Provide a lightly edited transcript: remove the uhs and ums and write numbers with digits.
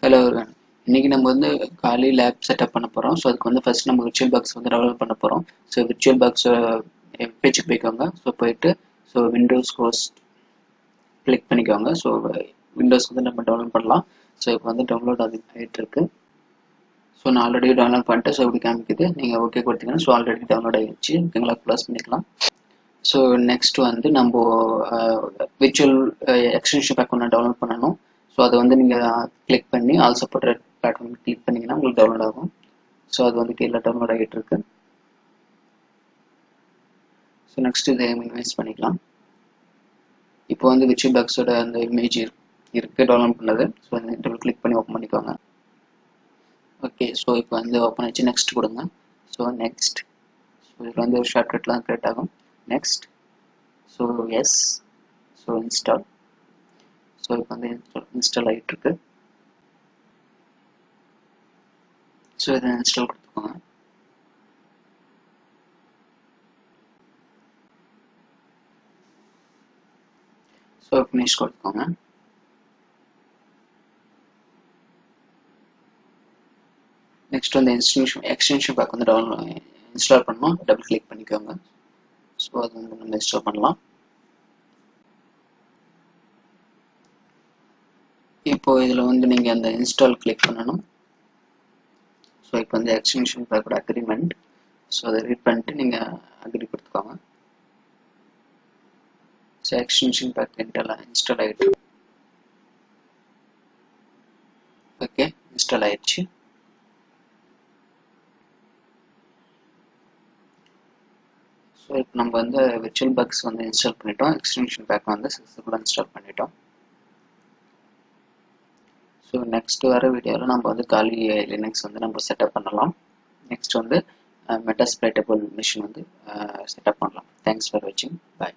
Hello everyone. இன்னைக்கு நம்ம வந்து காலி லேப் செட்டப் பண்ண போறோம். ஸோ அதுக்கு வந்து ஃபர்ஸ்ட் நம்ம VirtualBox வந்து டெவலப் பண்ண போறோம். ஸோ VirtualBox பேஜுக்கு போய்க்கோங்க. ஸோ போயிட்டு விண்டோஸ் ஹோஸ்ட் கிளிக் பண்ணிக்கோங்க. ஸோ விண்டோஸ் வந்து நம்ம டவுன்லோட் பண்ணலாம். ஸோ இப்போ வந்து டவுன்லோட் ஆகிட்டு இருக்கு. ஸோ நான் ஆல்ரெடி டவுன்லோட் பண்ணிட்டு ஸோ இப்படி காமிக்குது. நீங்கள் ஓகே கொடுத்தீங்கன்னா ஸோ ஆல்ரெடி டவுன்லோட் ஆகிடுச்சு. ஓகேங்களா, க்ளோஸ் பண்ணிக்கலாம். ஸோ நெக்ஸ்ட் வந்து நம்ம விர்ச்சுவல் எக்ஸ்டென்ஷன் பேக் ஒன்று டவுன்லோட் பண்ணணும். ஸோ அதை வந்து நீங்கள் கிளிக் பண்ணி ஆல் சப்போர்ட்டட் பிளாட்ஃபார்ம் கிளிக் பண்ணிங்கன்னா உங்களுக்கு டவுன்லோட் ஆகும். ஸோ அது வந்து கீழே டவுன்லோட் ஆகிட்டு இருக்கு. ஸோ நெக்ஸ்ட் இதை மினிமைஸ் பண்ணிக்கலாம். இப்போ வந்து VirtualBoxோட அந்த இமேஜ் இருக்குது டவுன்லோட் பண்ணது. ஸோ இந்த கிளிக் பண்ணி ஓப்பன் பண்ணிக்கோங்க. ஓகே, ஸோ இப்போ வந்து ஓப்பன் ஆச்சு. நெக்ஸ்ட் கொடுங்க. ஸோ நெக்ஸ்ட், ஸோ இதில் வந்து ஒரு ஷார்ட்கட்லாம் க்ரியேட் ஆகும். Next, so yes, so install. So இப்போ வந்து இன்ஸ்டால் ஆகிட்டு இருக்கு. ஸோ இதை இன்ஸ்டால் கொடுத்துக்கோங்க. ஸோ ஃபினிஷ் கொடுத்துக்கோங்க. நெக்ஸ்ட் வந்து எக்ஸ்டென்ஷன் பேக் வந்து இன்ஸ்டால் பண்ணணும். டபுள் கிளிக் பண்ணிக்கோங்க. ஸோ அது வந்து நம்ம இன்ஸ்டால் பண்ணலாம். இப்போ இதில் வந்து நீங்கள் அந்த இன்ஸ்டால் கிளிக் பண்ணணும். ஸோ இப்போ வந்து எக்ஸ்டென்ஷன் பேக்கோட அக்ரிமெண்ட். ஸோ அதை ரீட் பண்ணிட்டு நீங்கள் அக்ரி கொடுத்துக்கோங்க. ஸோ எக்ஸ்டென்ஷன் பேக் இன்ஸ்டால் ஆகிட்டு. ஓகே, இன்ஸ்டால் ஆயிடுச்சு. ஸோ இப்போ நம்ம வந்து VirtualBox வந்து இன்ஸ்டால் பண்ணிட்டோம். எக்ஸ்டென்ஷன் பேக் வந்து சக்ஸஸ்ஃபுல்லாக இன்ஸ்டால் பண்ணிட்டோம். ஸோ நெக்ஸ்ட் வர வீடியோவில் நம்ம வந்து காலி லினக்ஸ் வந்து நம்ம செட்டப் பண்ணலாம். நெக்ஸ்ட் வந்து மெட்டாஸ்பிளைட்டபிள் மிஷின் வந்து செட்டப் பண்ணலாம். தேங்க்ஸ் ஃபார் வாட்சிங். பாய்.